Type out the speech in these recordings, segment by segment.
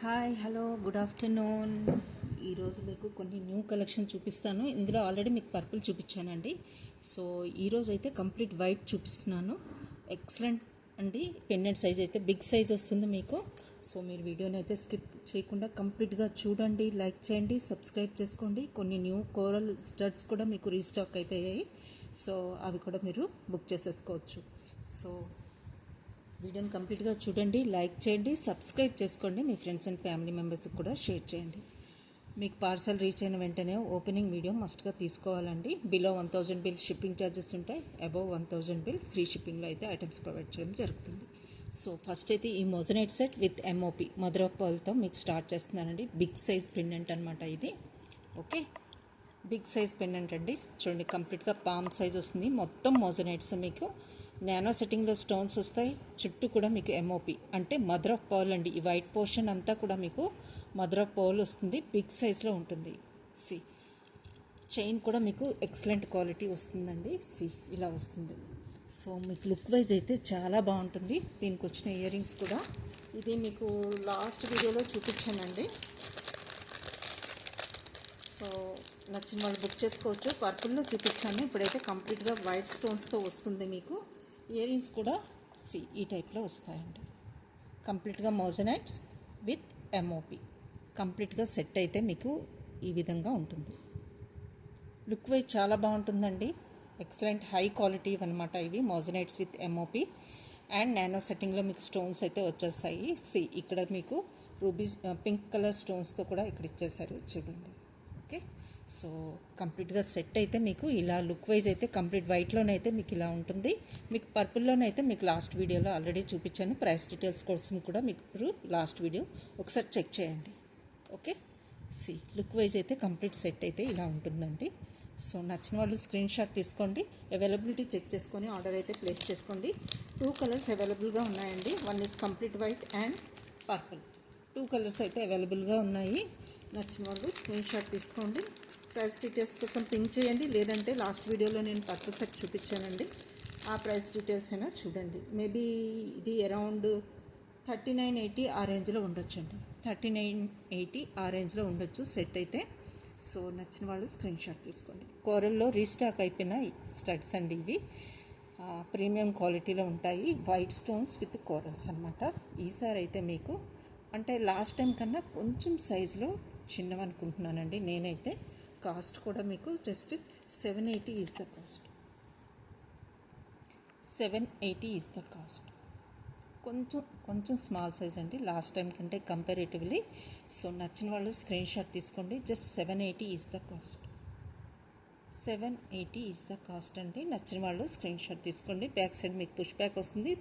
Hi hello good afternoon. ఈరోజు మీకు కొన్ని న్యూ కలెక్షన్ చూపిస్తాను. ఇందులో ఆల్రెడీ మీకు పర్పుల్ చూపించానండి. సో ఈరోజు అయితే కంప్లీట్ వైట్ చూపిస్తున్నాను. ఎక్సలెంట్ అండి. పెండెంట్ సైజ్ అయితే బిగ్ సైజ్ వస్తుంది మీకు. సో మీరు వీడియోని అయితే స్కిప్ చేయకుండా కంప్లీట్గా చూడండి, లైక్ చేయండి, సబ్స్క్రైబ్ చేసుకోండి. కొన్ని న్యూ కోరల్ స్టడ్స్ కూడా మీకు రీస్టాక్ అయిపోయాయి. సో అవి కూడా మీరు బుక్ చేసేసుకోవచ్చు. సో వీడియోని కంప్లీట్గా చూడండి, లైక్ చేయండి, సబ్స్క్రైబ్ చేసుకోండి. మీ ఫ్రెండ్స్ అండ్ ఫ్యామిలీ మెంబర్స్కి కూడా షేర్ చేయండి. మీకు పార్సల్ రీచ్ అయిన వెంటనే ఓపెనింగ్ వీడియో మస్ట్గా తీసుకోవాలండి. బిలో 1000 బిల్ షిప్పింగ్ ఛార్జెస్ ఉంటాయి. అబవ్ 1000 బిల్ ఫ్రీ షిప్పింగ్లో అయితే ఐటమ్స్ ప్రొవైడ్ చేయడం జరుగుతుంది. సో ఫస్ట్ అయితే ఈ moissanite set with MOP mother of పర్ల్తో మీకు స్టార్ట్ చేస్తున్నానండి. బిగ్ సైజ్ పెండెంట్ అనమాట ఇది. ఓకే, బిగ్ సైజ్ పెండెంట్ అండి. చూడండి, కంప్లీట్గా పామ్ సైజ్ వస్తుంది. మొత్తం మోజనైట్స్ మీకు నానో సెట్టింగ్లో స్టోన్స్ వస్తాయి. చుట్టూ కూడా మీకు ఎంఓపి అంటే మదర్ ఆఫ్ పర్ల్ అండి. ఈ వైట్ పోర్షన్ అంతా కూడా మీకు మదర్ ఆఫ్ పర్ల్ వస్తుంది. బిగ్ సైజ్లో ఉంటుంది. సి చైన్ కూడా మీకు ఎక్సలెంట్ క్వాలిటీ వస్తుందండి. సి ఇలా వస్తుంది. సో మీకు లుక్ వైజ్ అయితే చాలా బాగుంటుంది. దీనికి వచ్చిన ఇయర్ రింగ్స్ కూడా ఇది మీకు లాస్ట్ వీడియోలో చూపించానండి. సో నచ్చిన వాళ్ళు బుక్ చేసుకోవచ్చు. పర్పుల్లో చూపించాను, ఇప్పుడైతే కంప్లీట్గా వైట్ స్టోన్స్తో వస్తుంది మీకు. ఇయర్ రింగ్స్ కూడా ఈ టైప్లో వస్తాయండి. కంప్లీట్గా మోజనైట్స్ విత్ ఎంఓపి కంప్లీట్గా సెట్ అయితే మీకు ఈ విధంగా ఉంటుంది. లుక్ వైజ్ చాలా బాగుంటుందండి. ఎక్సలెంట్ హై క్వాలిటీ అనమాట ఇవి moissanites with MOP and nano సెట్టింగ్లో మీకు స్టోన్స్ అయితే వచ్చేస్తాయి. ఇక్కడ మీకు రూబీస్ పింక్ కలర్ స్టోన్స్తో కూడా ఇక్కడ ఇచ్చేసారు చూడండి. ఓకే, సో కంప్లీట్గా సెట్ అయితే మీకు ఇలా లుక్ వైజ్ అయితే కంప్లీట్ వైట్లోనైతే మీకు ఇలా ఉంటుంది. మీకు పర్పుల్లోనైతే మీకు లాస్ట్ వీడియోలో ఆల్రెడీ చూపించాను. ప్రైస్ డీటెయిల్స్ కోసం కూడా మీకు ఇప్పుడు లాస్ట్ వీడియో ఒకసారి చెక్ చేయండి. ఓకే, లుక్ వైజ్ అయితే కంప్లీట్ సెట్ అయితే ఇలా ఉంటుందండి. సో నచ్చిన వాళ్ళు స్క్రీన్ షాట్ తీసుకోండి, అవైలబిలిటీ చెక్ చేసుకొని ఆర్డర్ అయితే ప్లేస్ చేసుకోండి. 2 కలర్స్ అవైలబుల్గా ఉన్నాయండి. One is complete white and purple. 2 colours అయితే అవైలబుల్గా ఉన్నాయి. నచ్చిన వాళ్ళు స్క్రీన్ షాట్ తీసుకోండి. ప్రైస్ డీటెయిల్స్ కోసం పింక్ చేయండి, లేదంటే లాస్ట్ వీడియోలో నేను పర్పుల్ సెట్ చూపించానండి, ఆ ప్రైస్ డీటెయిల్స్ అయినా చూడండి. మేబీ ఇది అరౌండ్ 3980 ఆ రేంజ్లో ఉండొచ్చండి. 3980 ఆ రేంజ్లో ఉండొచ్చు సెట్ అయితే. సో నచ్చిన వాళ్ళు స్క్రీన్ షాట్ తీసుకోండి. కోరల్లో రీస్టాక్ అయిపోయిన స్టడ్స్ అండి ఇవి. ప్రీమియం క్వాలిటీలో ఉంటాయి. వైట్ స్టోన్స్ విత్ కోరల్స్ అనమాట. ఈసారి అయితే మీకు అంటే లాస్ట్ టైం కన్నా కొంచెం సైజులో చిన్నవనుకుంటున్నానండి నేనైతే. కాస్ట్ కూడా మీకు just 780 is the cost. 780 is the cost. కొంచెం స్మాల్ సైజ్ అండి లాస్ట్ టైం కంటే కంపారేటివ్లీ. సో నచ్చిన వాళ్ళు స్క్రీన్ షాట్ తీసుకోండి. Just 780 is the cost. 780 is the cost అండి. నచ్చిన వాళ్ళు స్క్రీన్ షాట్ తీసుకోండి. బ్యాక్ సైడ్ మీకు పుష్ బ్యాక్ వస్తుంది.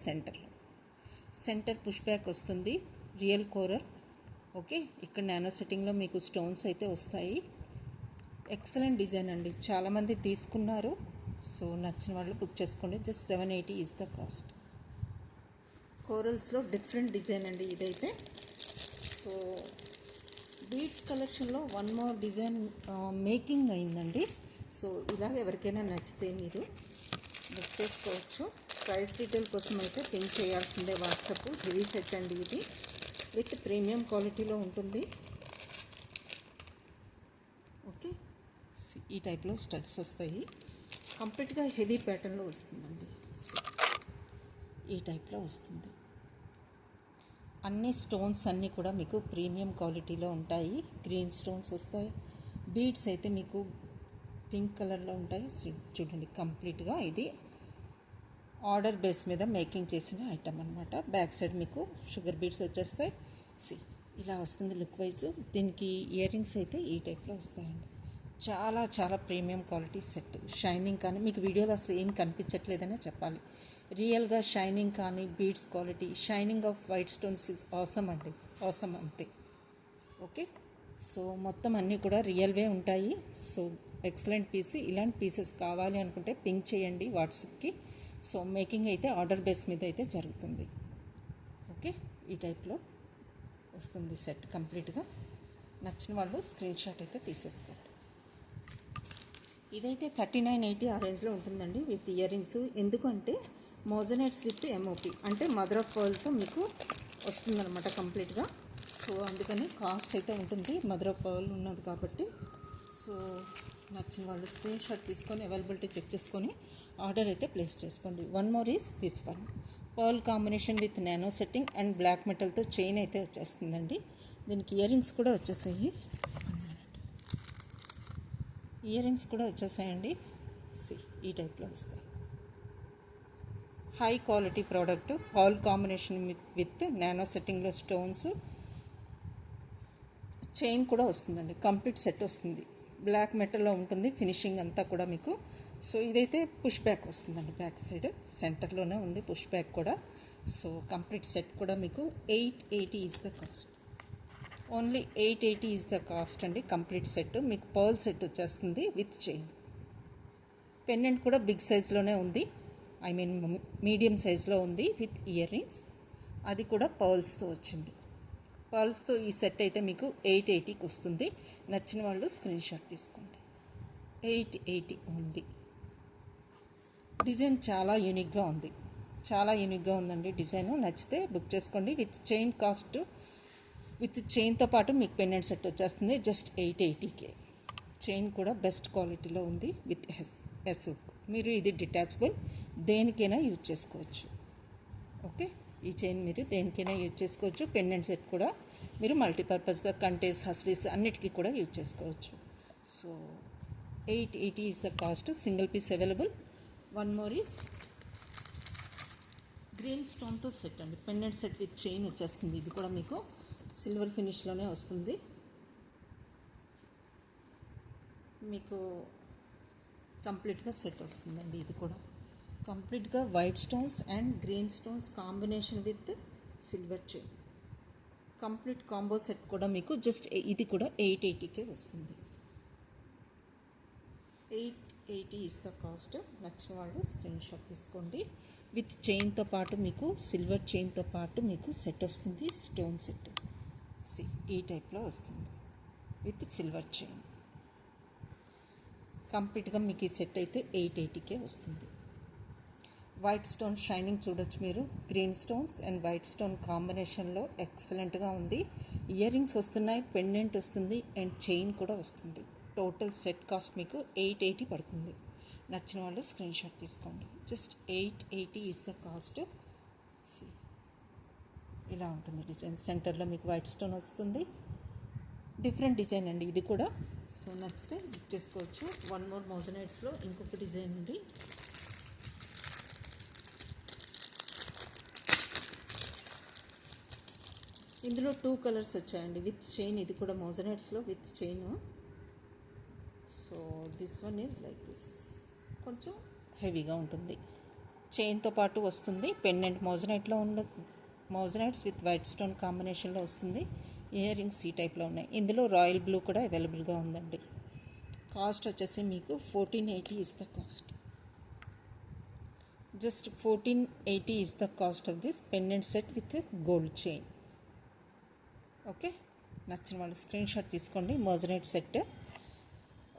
సెంటర్ పుష్ బ్యాక్ వస్తుంది. Real coral. ఓకే, ఇక్కడ నానో సెట్టింగ్లో మీకు స్టోన్స్ అయితే వస్తాయి. ఎక్సలెంట్ డిజైన్ అండి, చాలామంది తీసుకున్నారు. సో నచ్చిన వాళ్ళు బుక్ చేసుకోండి. Just 780 is the cost. కోరల్స్లో డిఫరెంట్ డిజైన్ అండి ఇదైతే. సో బీడ్స్ కలెక్షన్లో వన్ మోర్ డిజైన్ మేకింగ్ అయిందండి. సో ఇలాగ ఎవరికైనా నచ్చితే మీరు బుక్ చేసుకోవచ్చు. ప్రైస్ డీటెయిల్ కోసం అయితే పింక్ చేయాల్సిందే వాట్సాప్. హెవీ సెట్ అండి ఇది, విత్ ప్రీమియం క్వాలిటీలో ఉంటుంది. ఓకే, ఈ టైప్లో స్టడ్స్ వస్తాయి. కంప్లీట్గా హెవీ ప్యాటర్న్లో వస్తుందండి. ఈ టైప్లో వస్తుంది. అన్ని స్టోన్స్ అన్నీ కూడా మీకు ప్రీమియం క్వాలిటీలో ఉంటాయి. గ్రీన్ స్టోన్స్ వస్తాయి. బీడ్స్ అయితే మీకు పింక్ కలర్లో ఉంటాయి. చూడండి, కంప్లీట్గా ఇది ఆర్డర్ బేస్ మీద మేకింగ్ చేసిన ఐటమ్ అనమాట. బ్యాక్ సైడ్ మీకు షుగర్ బీడ్స్ వచ్చేస్తాయి. ఇలా వస్తుంది లుక్ వైజ్. దీనికి ఇయర్ రింగ్స్ అయితే ఈ టైప్లో వస్తాయండి. చాలా చాలా ప్రీమియం క్వాలిటీ సెట్. షైనింగ్ కానీ మీకు వీడియోలో అసలు ఏం కనిపించట్లేదనే చెప్పాలి. రియల్గా షైనింగ్ కానీ beads quality, shining of white stones is awesome అండి. ఆసమ్ అంతే. ఓకే, సో మొత్తం అన్నీ కూడా రియల్వే ఉంటాయి. So excellent piece. ఇలాంటి పీసెస్ కావాలి అనుకుంటే పింక్ చేయండి వాట్సాప్కి. సో మేకింగ్ అయితే ఆర్డర్ బేస్ మీద అయితే జరుగుతుంది. ఓకే, ఈ టైప్లో వస్తుంది సెట్ కంప్లీట్గా. నచ్చిన వాళ్ళు స్క్రీన్ షాట్ అయితే తీసేసుకోండి. ఇదైతే 3980 ఆ రేంజ్లో ఉంటుందండి విత్ ఇయర్ రింగ్స్. ఎందుకంటే మోజనైట్స్ విత్ ఎంఓపి అంటే మదర్ ఆఫ్ పర్ల్తో మీకు వస్తుందన్నమాట కంప్లీట్గా. సో సో అందుకని కాస్ట్ అయితే ఉంటుంది, మదర్ ఆఫ్ పర్ల్ ఉన్నది కాబట్టి. సో నచ్చిన వాళ్ళు స్క్రీన్ షాట్ తీసుకొని అవైలబిలిటీ చెక్ చేసుకొని ఆర్డర్ అయితే ప్లేస్ చేసుకోండి. One more is this one, pearl combination with nano setting and black మెటల్తో చైన్ అయితే వచ్చేస్తుందండి. దీనికి ఇయర్ రింగ్స్ కూడా వచ్చేసాయి. ఇయర్ రింగ్స్ కూడా వచ్చేసాయండి. ఈ టైప్లో వస్తాయి. High quality product, pearl combination with nano సెట్టింగ్లో స్టోన్స్, చైన్ కూడా వస్తుందండి. కంప్లీట్ సెట్ వస్తుంది. బ్లాక్ మెటల్లో ఉంటుంది ఫినిషింగ్ అంతా కూడా మీకు. సో ఇదైతే పుష్ బ్యాక్ వస్తుందండి, బ్యాక్ సైడ్ సెంటర్లోనే ఉంది పుష్ బ్యాక్ కూడా. సో కంప్లీట్ సెట్ కూడా మీకు 880 is the cost. Only 880 is the cost అండి. కంప్లీట్ సెట్ మీకు పర్ల్ సెట్ వచ్చేస్తుంది విత్ చైన్. పెండెంట్ కూడా బిగ్ సైజ్లోనే ఉంది, ఐ మీన్ మీడియం సైజ్లో ఉంది విత్ ఇయర్ రింగ్స్. అది కూడా పర్ల్స్తో వచ్చింది. పర్ల్స్తో ఈ సెట్ అయితే మీకు 880కి వస్తుంది. నచ్చిన వాళ్ళు స్క్రీన్ షాట్ తీసుకోండి. 880 ఓన్లీ. డిజైన్ చాలా యూనిక్గా ఉంది, చాలా యూనిక్గా ఉందండి డిజైన్. నచ్చితే బుక్ చేసుకోండి. విత్ చైన్ కాస్ట్, విత్ చైన్తో పాటు మీకు పెండెంట్ సెట్ వచ్చేస్తుంది జస్ట్ 880కే. చైన్ కూడా బెస్ట్ క్వాలిటీలో ఉంది విత్ ఎస్ హుక్. మీరు ఇది డిటాచబుల్, దేనికైనా యూజ్ చేసుకోవచ్చు. ఓకే, ఈ చైన్ మీరు దేనికైనా యూజ్ చేసుకోవచ్చు. పెండెంట్ సెట్ కూడా మీరు మల్టీపర్పస్గా కంటేస్, హస్లీస్ అన్నిటికీ కూడా యూజ్ చేసుకోవచ్చు. So 880 is the cost. Single piece available. One more is green స్టోన్తో సెట్ అండి. పెండెంట్ సెట్ విత్ చైన్ వచ్చేస్తుంది. ఇది కూడా మీకు సిల్వర్ ఫినిష్లోనే వస్తుంది. మీకు కంప్లీట్గా సెట్ వస్తుందండి. ఇది కూడా కంప్లీట్గా white stones and green stones combination with silver chain. Complete combo set కూడా మీకు జస్ట్ ఇది కూడా 880కే వస్తుంది. 880 ఈజ్ ద కాస్ట్. నచ్చిన వాళ్ళు స్క్రీన్ షాట్ తీసుకోండి. విత్ చైన్తో పాటు మీకు సిల్వర్ చైన్తో పాటు మీకు సెట్ వస్తుంది, స్టోన్ సెట్. ఈ టైప్లో వస్తుంది విత్ సిల్వర్ చైన్. కంప్లీట్గా మీకు ఈ సెట్ అయితే 880కే వస్తుంది. వైట్ స్టోన్ షైనింగ్ చూడొచ్చు మీరు. Green stones and white stone కాంబినేషన్లో ఎక్సలెంట్గా ఉంది. ఇయర్ రింగ్స్ వస్తున్నాయి, పెండెంట్ వస్తుంది అండ్ చైన్ కూడా వస్తుంది. టోటల్ సెట్ కాస్ట్ మీకు 880 పడుతుంది. నచ్చిన వాళ్ళు స్క్రీన్ షాట్ తీసుకోండి. Just 880 is the cost. ఇలా ఉంటుంది డిజైన్. సెంటర్లో మీకు వైట్ స్టోన్ వస్తుంది. డిఫరెంట్ డిజైన్ అండి ఇది కూడా. సో నచ్చితే బుక్ చేసుకోవచ్చు. వన్ మోర్ మోజనైట్స్లో ఇంకొక డిజైన్ ఉంది. ఇందులో 2 కలర్స్ వచ్చాయండి విత్ చైన్. ఇది కూడా మోజనైట్స్లో with chain. So this one is like this, కొంచెం హెవీగా ఉంటుంది. చైన్తో పాటు వస్తుంది. పెండెంట్ మోజనైట్లో మోజనైట్స్ విత్ వైట్ స్టోన్ కాంబినేషన్లో వస్తుంది. ఇయర్ రింగ్స్ ఈ టైప్లో ఉన్నాయి. ఇందులో రాయల్ బ్లూ కూడా అవైలబుల్గా ఉందండి. కాస్ట్ వచ్చేసి మీకు 1480 is the cost. Just 1480 is the cost of this pendant set with gold chain. Okay, నచ్చిన వాళ్ళు స్క్రీన్ షాట్ తీసుకోండి. Moissanite set.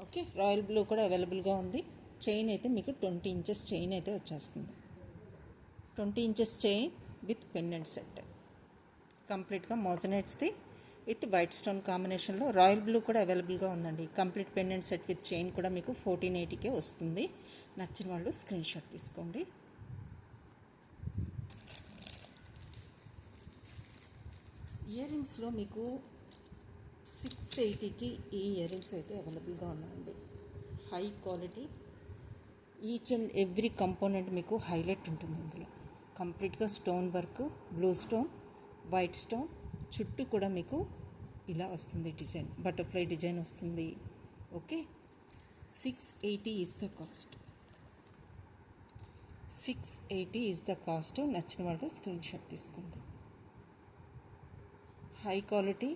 Okay, royal blue కూడా అవైలబుల్గా ఉంది. చైన్ అయితే మీకు 20 ఇంచెస్ చైన్ అయితే వచ్చేస్తుంది. 20 inches chain with pendant set. కంప్లీట్గా మోజనైట్స్ది విత్ వైట్ స్టోన్ కాంబినేషన్లో. రాయల్ బ్లూ కూడా అవైలబుల్గా ఉందండి. Complete pendant set with chain కూడా మీకు 1480కే వస్తుంది. నచ్చిన వాళ్ళు స్క్రీన్ షాట్ తీసుకోండి. ఇయర్ రింగ్స్లో మీకు 680కి ఈ ఇయర్ రింగ్స్ అయితే అవైలబుల్గా ఉన్నాయండి. High quality, each and every component మీకు హైలైట్ ఉంటుంది ఇందులో. కంప్లీట్గా stone work, blue stone, white stone, చుట్టూ కూడా మీకు ఇలా వస్తుంది డిజైన్. బటర్ఫ్లై డిజైన్ వస్తుంది. Okay, 680 is the cost. 680 is the cost. నచ్చిన వాళ్ళు స్క్రీన్ షాట్ తీసుకోండి. హై క్వాలిటీ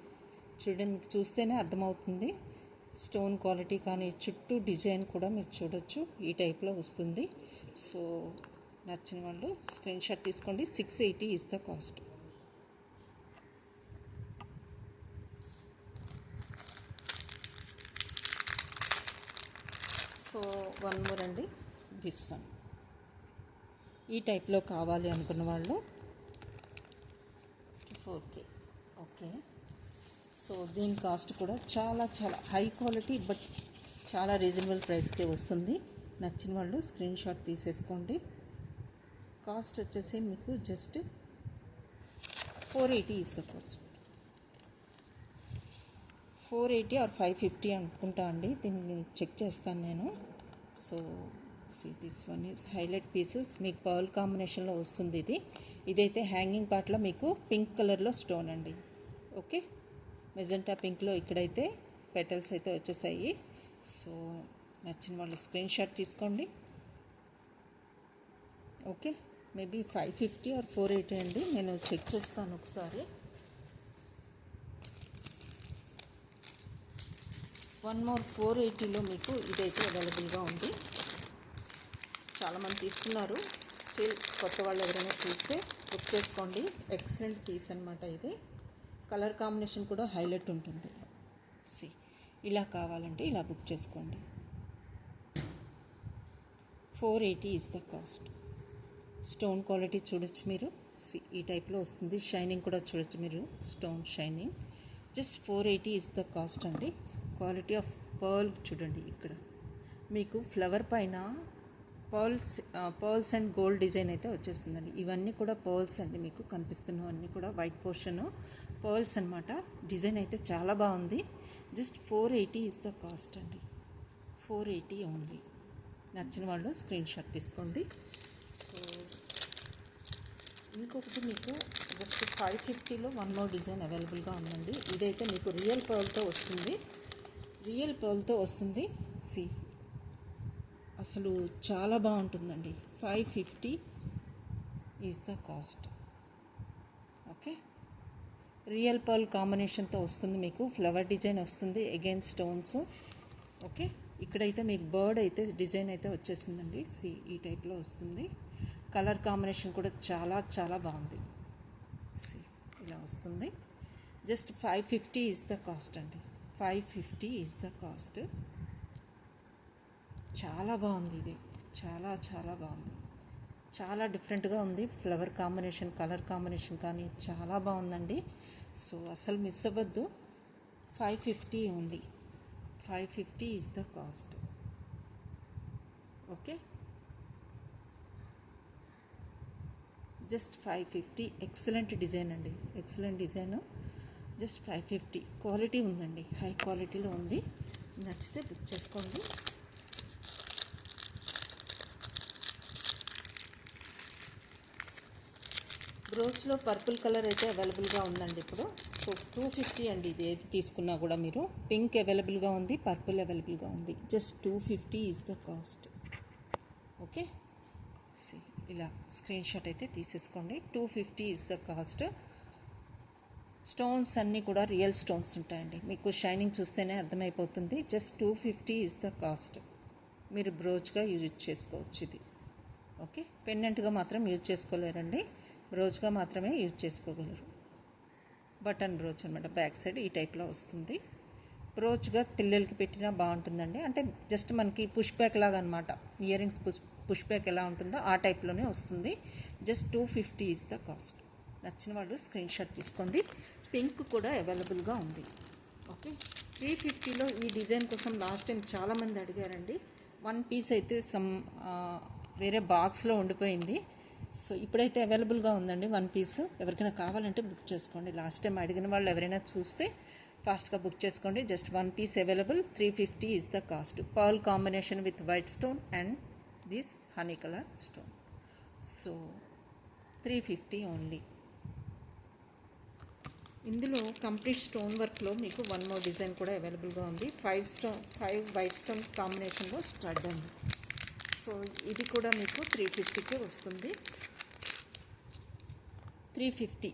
చూడండి, మీకు చూస్తేనే అర్థమవుతుంది. స్టోన్ క్వాలిటీ కానీ చుట్టూ డిజైన్ కూడా మీరు చూడొచ్చు. ఈ టైప్లో వస్తుంది. సో నచ్చిన వాళ్ళు స్క్రీన్ షాట్ తీసుకోండి. 680 is the cost. So one more అండి, దిస్ వన్. ఈ టైప్లో కావాలి అనుకున్న వాళ్ళు 4K. ఓకే, సో దీని కాస్ట్ కూడా చాలా చాలా హై క్వాలిటీ బట్ చాలా రీజనబుల్ ప్రైస్కే వస్తుంది. నచ్చిన వాళ్ళు స్క్రీన్ షాట్ తీసేసుకోండి. కాస్ట్ వచ్చేసి మీకు just 480 is the cost. 480 or 550 అనుకుంటా అండి, దీన్ని చెక్ చేస్తాను నేను. So this one is highlight pieces, మీకు పర్ల్ కాంబినేషన్లో వస్తుంది. ఇదైతే హ్యాంగింగ్ పార్ట్లో మీకు పింక్ కలర్లో స్టోన్ అండి. ఓకే, మెజెంటా పింక్లో ఇక్కడైతే పెటల్స్ అయితే వచ్చేసాయి. సో నచ్చిన వాళ్ళు స్క్రీన్ షాట్ తీసుకోండి. ఓకే, మేబీ 550 ఆర్ 480 అండి, నేను చెక్ చేస్తాను ఒకసారి. వన్ మోర్ 480లో మీకు ఇదైతే అవైలబుల్గా ఉంది. చాలామంది తీసుకున్నారు, స్టిల్ కొత్త వాళ్ళు ఎవరైనా చూస్తే బుక్ చేసుకోండి. ఎక్సలెంట్ పీస్ అనమాట ఇది. కలర్ కాంబినేషన్ కూడా హైలైట్ ఉంటుంది. ఇలా కావాలంటే ఇలా బుక్ చేసుకోండి. 480 is the cost. Stone quality చూడొచ్చు మీరు. ఈ టైప్లో వస్తుంది. షైనింగ్ కూడా చూడొచ్చు మీరు, stone shining. Just 480 is the cost అండి. క్వాలిటీ ఆఫ్ పర్ల్ చూడండి. ఇక్కడ మీకు ఫ్లవర్ పైన పర్ల్స్ అండ్ గోల్డ్ డిజైన్ అయితే వచ్చేస్తుందండి. ఇవన్నీ కూడా పర్ల్స్ అండి, మీకు కనిపిస్తున్నవన్నీ కూడా వైట్ పోర్షన్ పర్ల్స్ అనమాట. డిజైన్ అయితే చాలా బాగుంది. జస్ట్ 480 ఇస్ ద కాస్ట్ అండి. 480 ఓన్లీ. నచ్చిన వాళ్ళు స్క్రీన్ షాట్ తీసుకోండి. సో ఇంకొకటి మీకు జస్ట్ 550లో వన్ మోర్ డిజైన్ అవైలబుల్గా ఉందండి. ఇదైతే మీకు రియల్ పర్ల్తో వస్తుంది. అసలు చాలా బాగుంటుందండి. 550 is the cost. Okay, real pearl కాంబినేషన్తో వస్తుంది. మీకు ఫ్లవర్ డిజైన్ వస్తుంది, అగైన్ స్టోన్స్. ఓకే, ఇక్కడైతే మీకు బర్డ్ అయితే డిజైన్ అయితే వచ్చేసిందండి. ఈ టైప్లో వస్తుంది. కలర్ కాంబినేషన్ కూడా చాలా చాలా బాగుంది. ఇలా వస్తుంది. జస్ట్ 550 ఈజ్ ద కాస్ట్ అండి. 550 ఈజ్ ద కాస్ట్. చాలా బాగుంది ఇది, చాలా చాలా బాగుంది. చాలా డిఫరెంట్గా ఉంది. ఫ్లవర్ కాంబినేషన్, కలర్ కాంబినేషన్ కానీ చాలా బాగుందండి. సో అసలు మిస్ అవ్వద్దు. 550 only. 550 is the cost. Okay, just 550. Excellent design అండి, ఎక్సలెంట్ డిజైన్. జస్ట్ 550. క్వాలిటీ ఉందండి, హై క్వాలిటీలో ఉంది. నచ్చితే బుక్ చేసుకోండి. బ్రోచ్లో పర్పుల్ కలర్ అయితే అవైలబుల్గా ఉందండి ఇప్పుడు. సో 250 అండి. ఇది ఏది తీసుకున్నా కూడా మీరు. పింక్ అవైలబుల్గా ఉంది, పర్పుల్ అవైలబుల్గా ఉంది. Just 250 is the cost. Okay, ఇలా స్క్రీన్ షాట్ అయితే తీసేసుకోండి. 250 ఈజ్ ద కాస్ట్. స్టోన్స్ అన్నీ కూడా రియల్ స్టోన్స్ ఉంటాయండి, మీకు షైనింగ్ చూస్తేనే అర్థమైపోతుంది. Just 250 is the cost. మీరు బ్రోచ్గా యూజ్ చేసుకోవచ్చు ఇది. ఓకే, పెండెంట్గా మాత్రం యూజ్ చేసుకోలేరండి, బ్రోచ్గా మాత్రమే యూజ్ చేసుకోగలరు. బటన్ బ్రోచ్ అనమాట. బ్యాక్ సైడ్ ఈ టైప్లో వస్తుంది. బ్రోచ్గా పిల్లలకి పెట్టినా బాగుంటుందండి. అంటే జస్ట్ మనకి పుష్ బ్యాక్ లాగా అనమాట. ఇయర్ రింగ్స్ పుష్ బ్యాక్ ఎలా ఉంటుందో ఆ టైప్లోనే వస్తుంది. Just 250 is the cost. నచ్చిన వాళ్ళు స్క్రీన్ షాట్ తీసుకోండి. పింక్ కూడా అవైలబుల్గా ఉంది. ఓకే, 350లో ఈ డిజైన్ కోసం లాస్ట్ టైం చాలామంది అడిగారండి. వన్ పీస్ అయితే వేరే బాక్స్లో ఉండిపోయింది. సో ఇప్పుడైతే అవైలబుల్గా ఉందండి వన్ పీస్. ఎవరికైనా కావాలంటే బుక్ చేసుకోండి. లాస్ట్ టైం అడిగిన వాళ్ళు ఎవరైనా చూస్తే ఫాస్ట్గా బుక్ చేసుకోండి. Just one piece available. 350 is the cost. Pearl combination with white stone and this honey colour stone. So 350 only. ఇందులో కంప్లీట్ స్టోన్ వర్క్లో మీకు వన్ మోర్ డిజైన్ కూడా అవైలబుల్గా ఉంది. 5 వైట్ స్టోన్ కాంబినేషన్లో స్టడ్ అండి. సో ఇది కూడా మీకు 350కే వస్తుంది. 350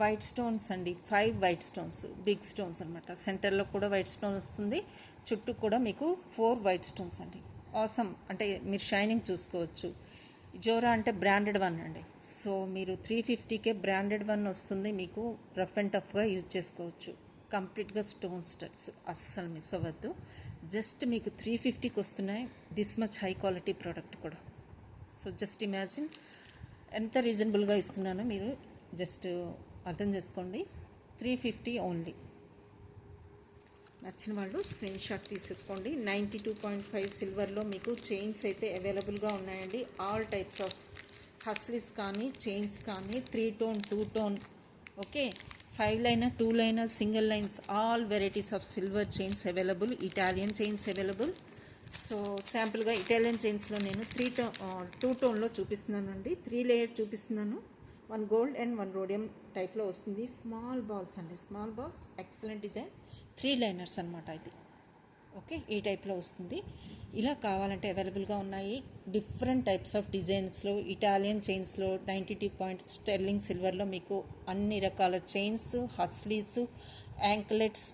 వైట్ స్టోన్స్ అండి. 5 వైట్ స్టోన్స్, బిగ్ స్టోన్స్ అనమాట. సెంటర్లో కూడా వైట్ స్టోన్ వస్తుంది, చుట్టూ కూడా మీకు 4 వైట్ స్టోన్స్ అండి. ఆసమ్, అంటే మీరు షైనింగ్ చూసుకోవచ్చు. జోరా అంటే బ్రాండెడ్ వన్ అండి. సో మీరు 350కే బ్రాండెడ్ వన్ వస్తుంది. మీకు రఫ్ అండ్ టఫ్గా యూజ్ చేసుకోవచ్చు. కంప్లీట్గా స్టోన్ స్టడ్స్, అస్సలు మిస్ అవ్వద్దు. జస్ట్ మీకు 350కి వస్తున్నాయి. This much high quality product కూడా. సో జస్ట్ ఇమాజిన్ ఎంత రీజనబుల్గా ఇస్తున్నానో మీరు జస్ట్ అర్థం చేసుకోండి. 350 ఓన్లీ. నచ్చిన వాళ్ళు స్క్రీన్ షాట్ తీసేసుకోండి. 92.5 సిల్వర్లో మీకు చైన్స్ అయితే అవైలబుల్గా ఉన్నాయండి. ఆల్ టైప్స్ ఆఫ్ హస్లీస్ కానీ చైన్స్ కానీ 3 tone 2 tone, okay, 5 liner 2 liner single lines, all varieties of silver chains available. Italian chains available. So శాంపుల్గా ఇటాలియన్ చైన్స్లో నేను 2 టోన్లో చూపిస్తున్నానండి. 3 లేయర్ చూపిస్తున్నాను. 1 గోల్డ్ అండ్ 1 రోడియం టైప్లో వస్తుంది. స్మాల్ బాల్స్ అండి, small balls, excellent design, 3 liners అనమాట ఇది. ఓకే, ఈ టైప్లో వస్తుంది. ఇలా కావాలంటే అవైలబుల్గా ఉన్నాయి. డిఫరెంట్ టైప్స్ ఆఫ్ డిజైన్స్లో ఇటాలియన్ చైన్స్లో 92 పాయింట్ స్టెర్లింగ్ సిల్వర్లో మీకు అన్ని రకాల chains, haslis, anklets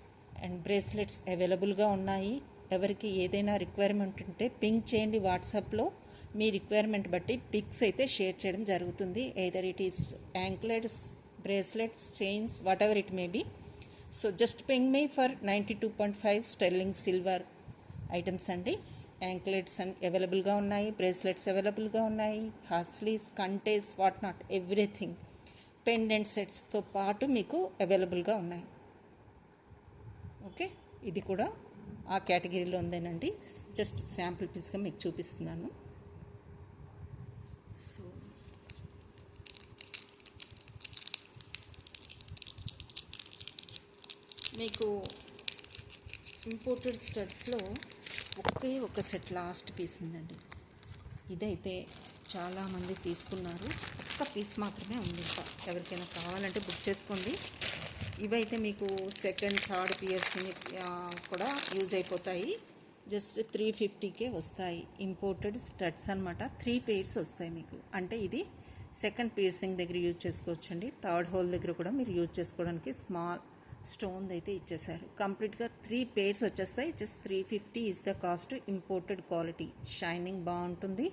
and bracelets అవైలబుల్గా ఉన్నాయి. ఎవరికి ఏదైనా రిక్వైర్మెంట్ ఉంటే పింక్ చేయండి వాట్సాప్లో. మీ రిక్వైర్మెంట్ బట్టి పిక్స్ అయితే షేర్ చేయడం జరుగుతుంది. Either it is anklets, bracelets, chains, whatever it may be. So just ping me for 92.5 sterling silver items అండి. యాంక్లెట్స్ అవైలబుల్గా ఉన్నాయి, బ్రేస్లెట్స్ అవైలబుల్గా ఉన్నాయి, హాస్లీస్, కంటేస్, వాట్ నాట్, ఎవ్రీథింగ్ పెండెంట్ సెట్స్తో పాటు మీకు అవైలబుల్గా ఉన్నాయి. ఓకే, ఇది కూడా ఆ కేటగిరీలో ఉందేనండి. జస్ట్ శాంపుల్ పీస్గా మీకు చూపిస్తున్నాను. సో మీకు ఇంపోర్టెడ్ స్టడ్స్లో ఒక సెట్ లాస్ట్ పీస్ ఉందండి. ఇదైతే చాలామంది తీసుకున్నారు. ఒక్క పీస్ మాత్రమే ఉంది. ఇంకా ఎవరికైనా కావాలంటే బుక్ చేసుకోండి. ఇవైతే మీకు సెకండ్ థర్డ్ పియర్సింగ్ కూడా యూజ్ అయిపోతాయి. జస్ట్ 350కే వస్తాయి. ఇంపోర్టెడ్ స్టడ్స్ అనమాట. 3 పెయిర్స్ వస్తాయి మీకు. అంటే ఇది సెకండ్ పియర్సింగ్ దగ్గర యూజ్ చేసుకోవచ్చండి. థర్డ్ హోల్ దగ్గర కూడా మీరు యూజ్ చేసుకోవడానికి స్మాల్ స్టోన్ అయితే ఇచ్చేసారు. కంప్లీట్గా 3 పెయిర్స్ వచ్చేస్తాయి. Just 350 is the cost. Imported quality, shining బాగుంటుంది,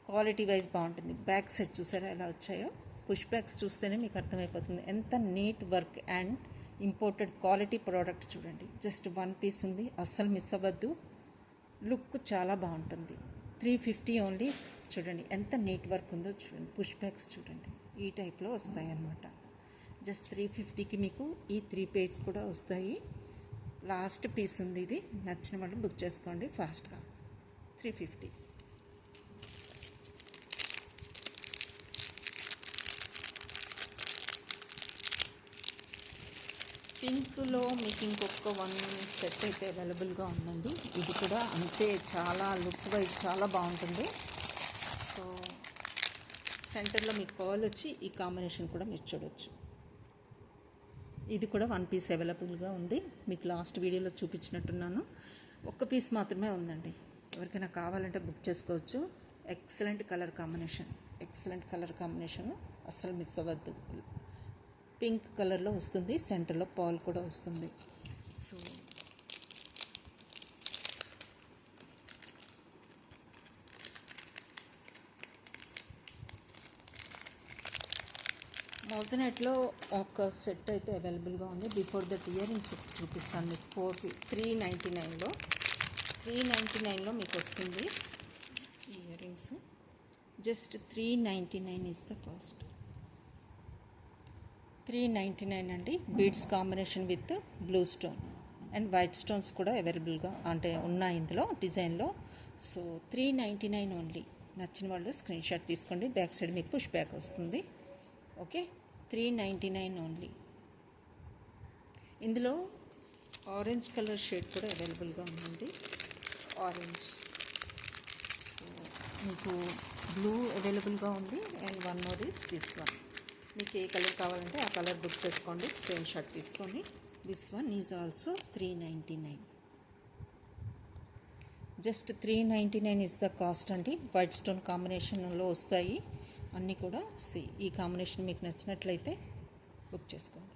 క్వాలిటీ వైజ్ బాగుంటుంది. బ్యాక్ సెట్ చూసారా ఎలా వచ్చాయో? పుష్ బ్యాక్స్ చూస్తేనే మీకు అర్థమైపోతుంది ఎంత neat work and imported quality product. చూడండి, జస్ట్ 1 పీస్ ఉంది, అస్సలు మిస్ అవ్వద్దు. లుక్ చాలా బాగుంటుంది. 350 ఓన్లీ. చూడండి ఎంత నీట్ వర్క్ ఉందో చూడండి. పుష్ బ్యాక్స్ చూడండి ఈ టైప్లో వస్తాయి అన్నమాట. జస్ట్ 350కి మీకు ఈ 3 పెయిర్స్ కూడా వస్తాయి. లాస్ట్ పీస్ ఉంది ఇది. నచ్చిన వాళ్ళు బుక్ చేసుకోండి ఫాస్ట్గా. 350. పింక్లో మీకు ఇంకొక 1 సెట్ అయితే అవైలబుల్గా ఉందండి. ఇది కూడా అంతే, చాలా లుక్ వైజ్ చాలా బాగుంటుంది. సో సెంటర్లో మీకు పర్ల్ వచ్చి ఈ కాంబినేషన్ కూడా మీరు చూడవచ్చు. ఇది కూడా 1 పీస్ అవైలబుల్గా ఉంది. మీకు లాస్ట్ వీడియోలో చూపించినట్టున్నాను. 1 పీస్ మాత్రమే ఉందండి. ఎవరికైనా కావాలంటే బుక్ చేసుకోవచ్చు. ఎక్సలెంట్ కలర్ కాంబినేషన్, అస్సలు మిస్ అవ్వద్దు. పింక్ కలర్లో వస్తుంది, సెంటర్లో పాల్ కూడా వస్తుంది. సో మోజనెట్లో ఒక సెట్ అయితే అవైలబుల్గా ఉంది. బిఫోర్ దట్ ఇయర్ రింగ్స్ చూపిస్తాను మీకు. 399లో 399లో మీకు వస్తుంది ఈ ear rings. Just 399 is the cost. 399 అండి. Beads combination with blue stone and white stones కూడా అవైలబుల్గా అంటే ఉన్నాయి ఇందులో డిజైన్లో. So 399 only. నచ్చిన వాళ్ళు స్క్రీన్ షాట్ తీసుకోండి. బ్యాక్ సైడ్ మీకు పుష్ బ్యాక్ వస్తుంది. Okay, 399 only. ఇందులో ఆరెంజ్ కలర్ షేడ్ కూడా అవైలబుల్గా ఉందండి. ఆరెంజ్. సో మీకు బ్లూ అవైలబుల్గా ఉంది and 1 more is this one. మీకు ఏ కలర్ కావాలంటే ఆ కలర్ బుక్ చేసుకోండి, స్క్రీన్ షాట్ తీసుకొని. This one is also 399. Just 399 is the cost అండి. వైట్ స్టోన్ కాంబినేషన్లో వస్తాయి అన్నీ కూడా. ఈ కాంబినేషన్ మీకు నచ్చినట్లయితే బుక్ చేసుకోండి.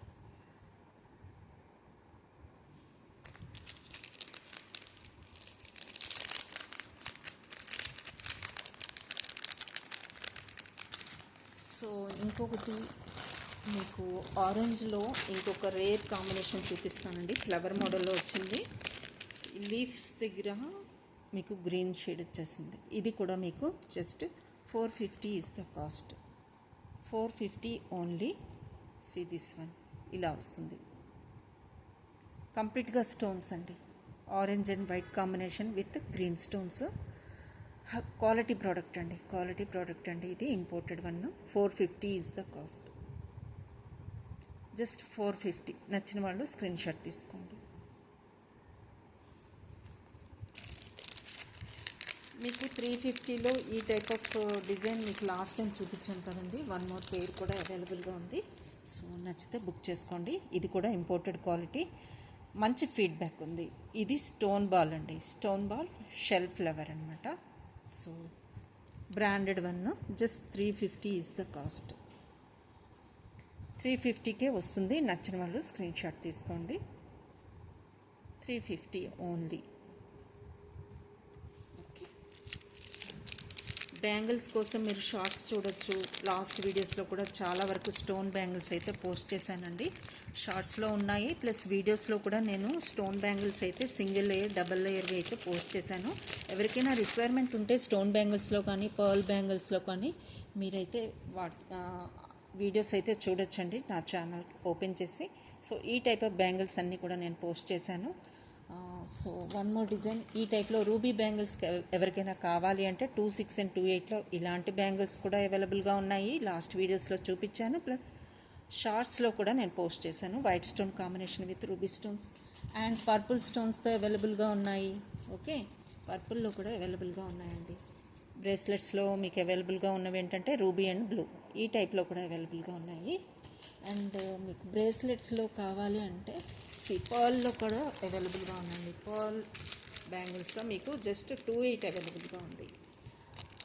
సో ఇంకొకటి మీకు ఆరెంజ్లో ఇంకొక రేర్ కాంబినేషన్ చూపిస్తానండి. ఫ్లవర్ మోడల్లో వచ్చింది. లీఫ్స్ దగ్గర మీకు గ్రీన్ షేడ్ వచ్చేసింది. ఇది కూడా మీకు just 450 is the cost. 450 only. See this one ఇలా వస్తుంది. కంప్లీట్గా స్టోన్స్ అండి. Orange and white combination with green stones. Quality product అండి, క్వాలిటీ ప్రోడక్ట్ అండి. ఇది imported one. 450 is the cost. Just 450. నచ్చిన వాళ్ళు స్క్రీన్ షాట్ తీసుకోండి. మీకు 350లో ఈ టైప్ ఆఫ్ డిజైన్ మీకు లాస్ట్ టైం చూపించాను కదండి. వన్ మోర్ పేర్ కూడా అవైలబుల్గా ఉంది. సో నచ్చితే బుక్ చేసుకోండి. ఇది కూడా ఇంపోర్టెడ్ క్వాలిటీ, మంచి ఫీడ్బ్యాక్ ఉంది. ఇది స్టోన్ బాల్ అండి, స్టోన్ బాల్ షెల్ ఫ్లవర్ అనమాట. So branded one. Just 350 is the cost. 350కే వస్తుంది. నచ్చిన వాళ్ళు స్క్రీన్ షాట్ తీసుకోండి. 350 ఓన్లీ. ఓకే, బ్యాంగిల్స్ కోసం మీరు షార్ట్స్ చూడొచ్చు. లాస్ట్ వీడియోస్లో కూడా చాలా వరకు స్టోన్ బ్యాంగిల్స్ అయితే పోస్ట్ చేశానండి. షార్ట్స్లో ఉన్నాయి, ప్లస్ వీడియోస్లో కూడా నేను స్టోన్ బ్యాంగిల్స్ అయితే సింగిల్ లేయర్, డబల్ లేయర్వి అయితే పోస్ట్ చేశాను. ఎవరికైనా రిక్వైర్మెంట్ ఉంటే స్టోన్ బ్యాంగిల్స్లో కానీ పర్ల్ బ్యాంగిల్స్లో కానీ మీరైతే వీడియోస్ అయితే చూడొచ్చండి నా ఛానల్ ఓపెన్ చేసి. సో ఈ టైప్ ఆఫ్ బ్యాంగిల్స్ అన్నీ కూడా నేను పోస్ట్ చేశాను. సో వన్ మోర్ డిజైన్ ఈ టైప్లో రూబీ బ్యాంగిల్స్ ఎవరికైనా కావాలి అంటే 26 and 28లో ఇలాంటి బ్యాంగిల్స్ కూడా అవైలబుల్గా ఉన్నాయి. లాస్ట్ వీడియోస్లో చూపించాను, ప్లస్ షార్ట్స్లో కూడా నేను పోస్ట్ చేశాను. White stone combination with ruby stones and purple స్టోన్స్తో అవైలబుల్గా ఉన్నాయి. ఓకే, పర్పుల్లో కూడా అవైలబుల్గా ఉన్నాయండి. బ్రేస్లెట్స్లో మీకు అవైలబుల్గా ఉన్నవి ఏంటంటే రూబీ అండ్ బ్లూ, ఈ టైప్లో కూడా అవైలబుల్గా ఉన్నాయి. అండ్ మీకు బ్రేస్లెట్స్లో కావాలి అంటే పర్ల్లో కూడా అవైలబుల్గా ఉన్నాయండి. పర్ల్ బ్యాంగిల్స్లో మీకు జస్ట్ 28 అవైలబుల్గా ఉంది.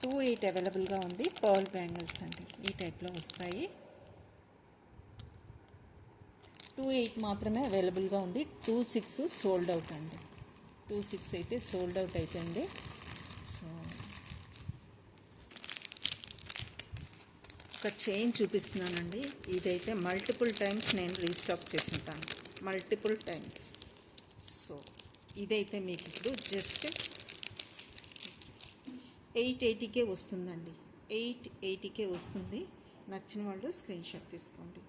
28 అవైలబుల్గా ఉంది. పర్ల్ బ్యాంగిల్స్ అండి, ఈ టైప్లో వస్తాయి. 28 మాత్రమే అవైలబుల్గా ఉంది. 26 సోల్డ్ అవుట్ అండి. 26 అయితే సోల్డ్ అవుట్ అయిపోయింది. సో ఒక చైన్ చూపిస్తున్నానండి. ఇదైతే మల్టిపుల్ టైమ్స్ నేను రీస్టాక్ చేసి ఉంటాను, మల్టిపుల్ టైమ్స్. సో ఇదైతే మీకు ఇప్పుడు జస్ట్ 880కే వస్తుందండి. 880కే వస్తుంది. నచ్చిన వాళ్ళు స్క్రీన్ షాట్ తీసుకోండి.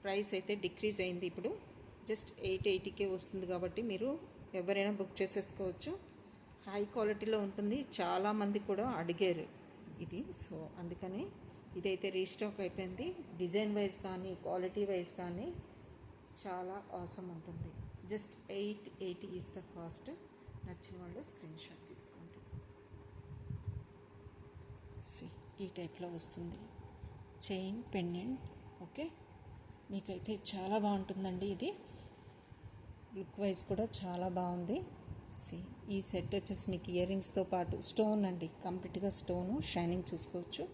ప్రైస్ అయితే డిక్రీజ్ అయింది ఇప్పుడు. జస్ట్ 880కే వస్తుంది కాబట్టి మీరు ఎవరైనా బుక్ చేసేసుకోవచ్చు. హై క్వాలిటీలో ఉంటుంది. చాలామంది కూడా అడిగారు ఇది. సో అందుకని ఇదైతే రీస్టాక్ అయిపోయింది. డిజైన్ వైజ్ కానీ క్వాలిటీ వైజ్ కానీ చాలా ఆసమ్ ఉంటుంది. Just 880 is the cost. నచ్చిన వాళ్ళు స్క్రీన్ షాట్ తీసుకోండి. ఈ టైప్లో వస్తుంది చైన్ పెండెంట్. ఓకే, మీకైతే చాలా బాగుంటుందండి. ఇది లుక్ వైజ్ కూడా చాలా బాగుంది. ఈ సెట్ వచ్చేసి మీకు ఇయర్ రింగ్స్తో పాటు స్టోన్ అండి, కంప్లీట్గా స్టోను, షైనింగ్ చూసుకోవచ్చు.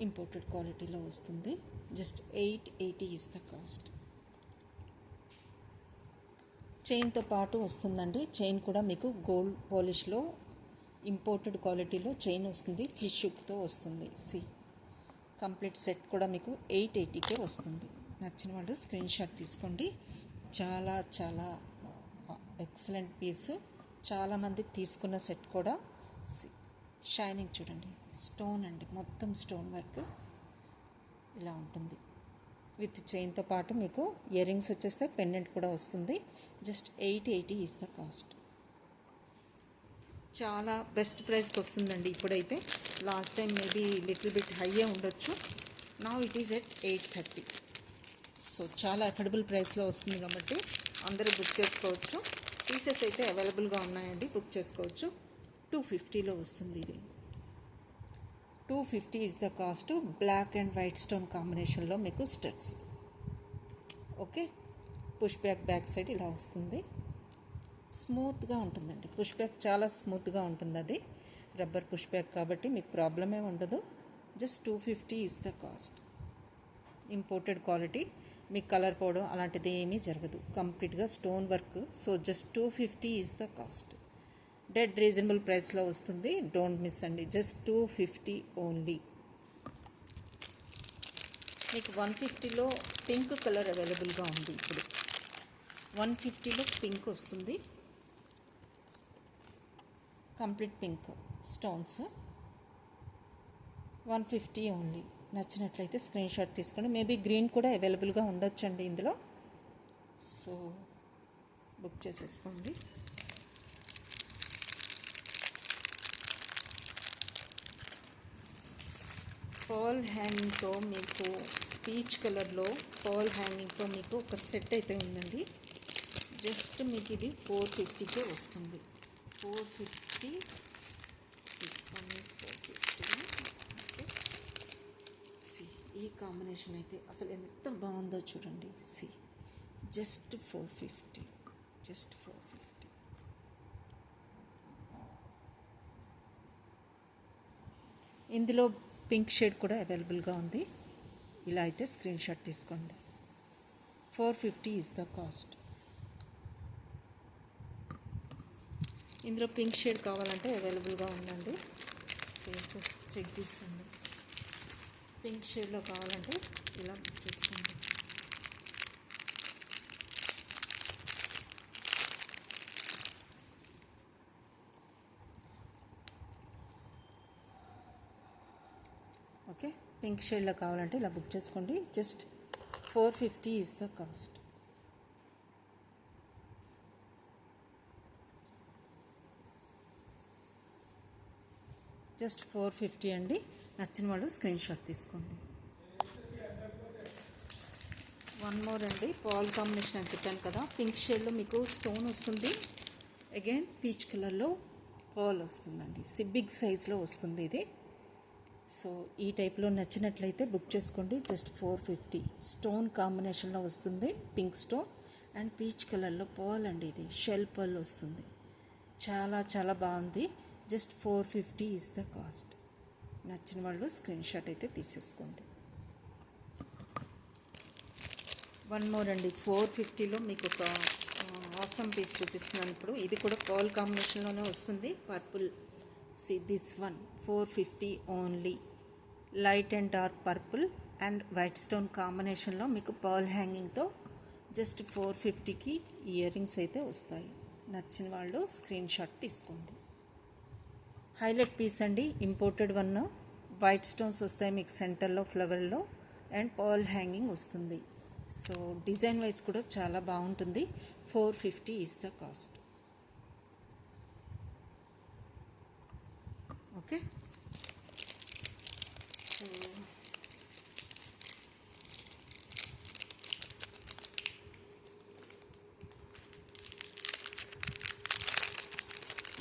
ఇంపోర్టెడ్ క్వాలిటీలో వస్తుంది. Just 880 is the cost. చైన్తో పాటు వస్తుందండి. చైన్ కూడా మీకు గోల్డ్ పాలిష్లో ఇంపోర్టెడ్ క్వాలిటీలో చైన్ వస్తుంది. ఫిష్ హుక్తో వస్తుంది. కంప్లీట్ సెట్ కూడా మీకు 880కే వస్తుంది. నచ్చిన వాళ్ళు స్క్రీన్ షాట్ తీసుకోండి. చాలా చాలా ఎక్సలెంట్ పీస్. చాలామంది తీసుకున్న సెట్ కూడా. షైనింగ్ చూడండి, స్టోన్ అండి, మొత్తం స్టోన్ వర్క్ ఇలా ఉంటుంది. విత్ చైన్తో పాటు మీకు ఇయర్ రింగ్స్ వచ్చేస్తే పెండెంట్ కూడా వస్తుంది. Just 880 is the cost. చాలా బెస్ట్ ప్రైస్కి వస్తుందండి ఇప్పుడైతే. Last time maybe little bit హైయే ఉండొచ్చు. Now it is at 830. So చాలా అఫోర్డబుల్ ప్రైస్లో వస్తుంది కాబట్టి అందరూ బుక్ చేసుకోవచ్చు. పీసెస్ అయితే అవైలబుల్గా ఉన్నాయండి, బుక్ చేసుకోవచ్చు. 250లో వస్తుంది ఇది. 250 is the cost. Black and white stone కాంబినేషన్లో మీకు studs. Okay, push back side ఇలా వస్తుంది. స్మూత్గా ఉంటుందండి. పుష్ బ్యాక్ చాలా స్మూత్గా ఉంటుంది. అది రబ్బర్ పుష్ బ్యాక్ కాబట్టి మీకు ప్రాబ్లమే ఉండదు. Just 250 is the cost. Imported quality, మీకు కలర్ పోవడం అలాంటిది ఏమీ జరగదు. కంప్లీట్గా stone work. So just 250 is the cost. Did reasonable ప్రైస్లో వస్తుంది. డోంట్ మిస్ అండి. Just 250 only. మీకు 150లో పింక్ కలర్ అవైలబుల్గా ఉంది ఇప్పుడు. 150లో పింక్ వస్తుంది, కంప్లీట్ పింక్ స్టోన్స్. 150 ఓన్లీ. నచ్చినట్లయితే స్క్రీన్ షాట్ తీసుకోండి. మేబీ గ్రీన్ కూడా అవైలబుల్గా ఉండొచ్చండి ఇందులో. సో బుక్ చేసేసుకోండి. పర్ల్ హ్యాంగింగ్తో మీకు పీచ్ కలర్లో పర్ల్ హ్యాంగింగ్తో మీకు ఒక సెట్ అయితే ఉందండి. జస్ట్ మీకు ఇది 450కే వస్తుంది. 450. This one is 450. సి ఈ కాంబినేషన్ అయితే అసలు ఎంత బాగుందో చూడండి. See just 450. జస్ట్ 450. ఇందులో పింక్ షేడ్ కూడా అవైలబుల్గా ఉంది. ఇలా అయితే స్క్రీన్ షాట్ తీసుకోండి. 450 ఈజ్ ద కాస్ట్. ఇందులో పింక్ షేడ్ కావాలంటే అవైలబుల్గా ఉందండి. సో జస్ట్ చెక్ తీసుకోండి. పింక్ షేడ్లో కావాలంటే ఇలా బుక్ చేసుకోండి. ఓకే, పింక్ షేడ్లో కావాలంటే ఇలా బుక్ చేసుకోండి. Just 450 is the cost. Just 450 అండి. నచ్చిన వాళ్ళు స్క్రీన్ షాట్ తీసుకోండి. వన్ మోర్ అండి. పాల్ కాంబినేషన్ అని చెప్పాను కదా, పింక్ షేడ్లో మీకు స్టోన్ వస్తుంది. అగైన్ పీచ్ కలర్లో పాల్ వస్తుందండి. బిగ్ సైజ్లో వస్తుంది ఇది. సో ఈ టైప్లో నచ్చినట్లయితే బుక్ చేసుకోండి. జస్ట్ 450. స్టోన్ కాంబినేషన్లో వస్తుంది. పింక్ స్టోన్ అండ్ పీచ్ కలర్లో పాల్ అండి. ఇది షెల్ పాల్ వస్తుంది. చాలా చాలా బాగుంది. Just 450 is the cost. నచ్చిన వాళ్ళు స్క్రీన్ షాట్ అయితే తీసేసుకోండి. వన్ మోర్ అండి. 450లో మీకు ఒక ఆసమ్ పీస్ చూపిస్తున్నాను ఇప్పుడు. ఇది కూడా పాల్ కాంబినేషన్లోనే వస్తుంది. Purple. See this one 450 only. Light and dark purple and white stone కాంబినేషన్లో మీకు పర్ల్ హ్యాంగింగ్తో జస్ట్ 450కి ఇయర్ రింగ్స్ అయితే వస్తాయి. నచ్చిన వాళ్ళు స్క్రీన్ షాట్ తీసుకోండి. హైలైట్ పీస్ అండి. Imported one. వైట్ స్టోన్స్ వస్తాయి మీకు సెంటర్లో ఫ్లవర్లో అండ్ పర్ల్ హ్యాంగింగ్ వస్తుంది. సో డిజైన్ వైజ్ కూడా చాలా బాగుంటుంది. 450 is the cost. Okay, so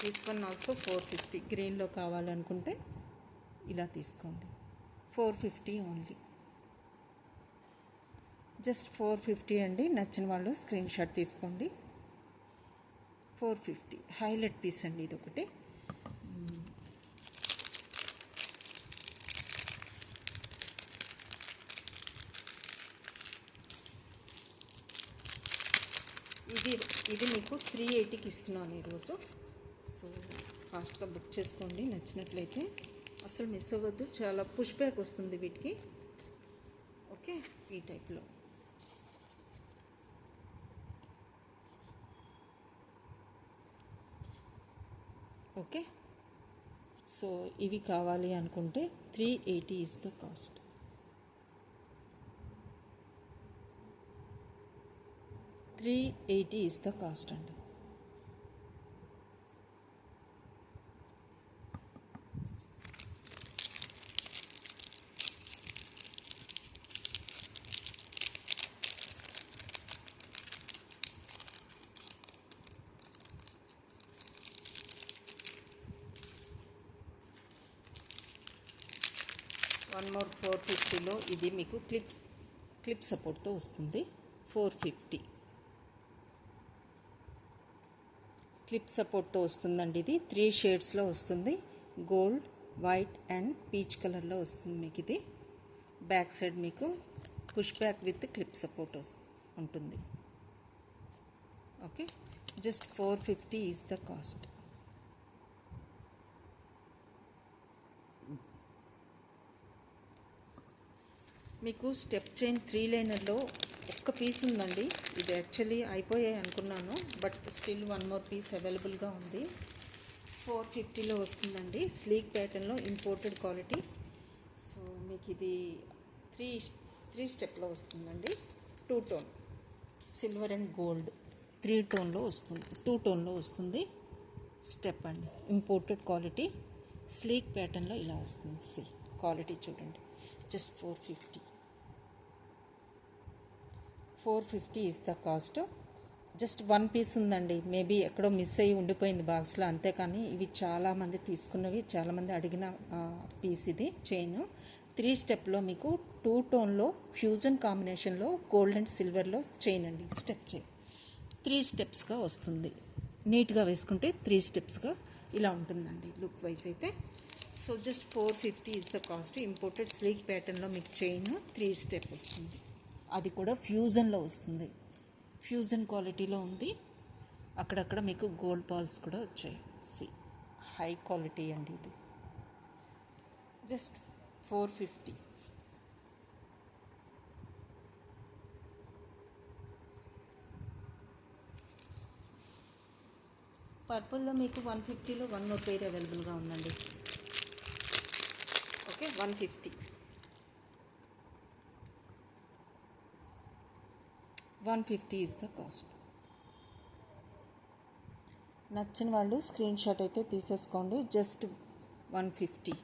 this one also 450. గ్రీన్లో కావాలనుకుంటే ఇలా తీసుకోండి. 450 ఓన్లీ. జస్ట్ 450 అండి. నచ్చిన వాళ్ళు స్క్రీన్ షాట్ తీసుకోండి. 450 హైలైట్ పీస్ అండి ఇది ఒకటి. ఇది మీకు 380కి ఇస్తున్నాను ఈరోజు. సో ఫాస్ట్గా బుక్ చేసుకోండి. నచ్చినట్లయితే అసలు మిస్ అవ్వద్దు. చాలా పుష్ బ్యాక్ వస్తుంది వీటికి. ఓకే, ఈ టైప్లో. ఓకే, సో ఇవి కావాలి అనుకుంటే 380 is the cost. 380 is the cost అండి. వన్ మోర్ 450లో ఇది మీకు క్లిప్ సపోర్ట్తో వస్తుంది. 450 క్లిప్ సపోర్ట్తో వస్తుందండి. ఇది 3 షేడ్స్లో వస్తుంది. గోల్డ్, వైట్ అండ్ పీచ్ కలర్లో వస్తుంది మీకు ఇది. బ్యాక్ సైడ్ మీకు push back with clip support ఉంటుంది. Okay, just 450 is the cost. మీకు స్టెప్ చైన్ 3 లైనర్లో ఒక్క పీస్ ఉందండి. ఇది యాక్చువల్లీ అయిపోయాయి అనుకున్నాను, but still one more piece అవైలబుల్గా ఉంది. 450లో వస్తుందండి. స్లీక్ ప్యాటర్న్లో ఇంపోర్టెడ్ క్వాలిటీ. సో మీకు ఇది త్రీ స్టెప్లో వస్తుందండి. 2 టోన్ సిల్వర్ అండ్ గోల్డ్ 3 టోన్లో వస్తుంది, 2 టోన్లో వస్తుంది. స్టెప్ అండి, ఇంపోర్టెడ్ క్వాలిటీ, స్లీక్ ప్యాటర్న్లో ఇలా వస్తుంది. క్వాలిటీ చూడండి. Just 450 is the cost. Just 1 piece ఉందండి, మేబీ ఎక్కడో మిస్ అయ్యి ఉండిపోయింది బాక్స్లో, అంతేకాని ఇవి చాలామంది తీసుకున్నవి, చాలామంది అడిగిన పీస్ ఇది. చైన్ 3 స్టెప్లో మీకు 2 టోన్లో ఫ్యూజన్ కాంబినేషన్లో గోల్డ్ అండ్ సిల్వర్లో చైన్ అండి. స్టెప్ చైన్ 3 స్టెప్స్గా వస్తుంది. నీట్గా వేసుకుంటే 3 స్టెప్స్గా ఇలా ఉంటుందండి లుక్ వైజ్ అయితే. So just 450 is the cost. Imported sleek ప్యాటర్న్లో మీకు చైన్ 3 స్టెప్ వస్తుంది. అది కూడా ఫ్యూజన్లో వస్తుంది, ఫ్యూజన్ క్వాలిటీలో ఉంది. అక్కడక్కడ మీకు గోల్డ్ బాల్స్ కూడా వచ్చాయి. హై క్వాలిటీ అండి ఇది. జస్ట్ 450. పర్పుల్లో మీకు 150లో 1 more పేర్ అవైలబుల్గా ఉందండి. ఓకే, 150. 150 is the cost. నచ్చిన వాళ్ళు స్క్రీన్ షాట్ అయితే తీసేసుకోండి. జస్ట్ 150.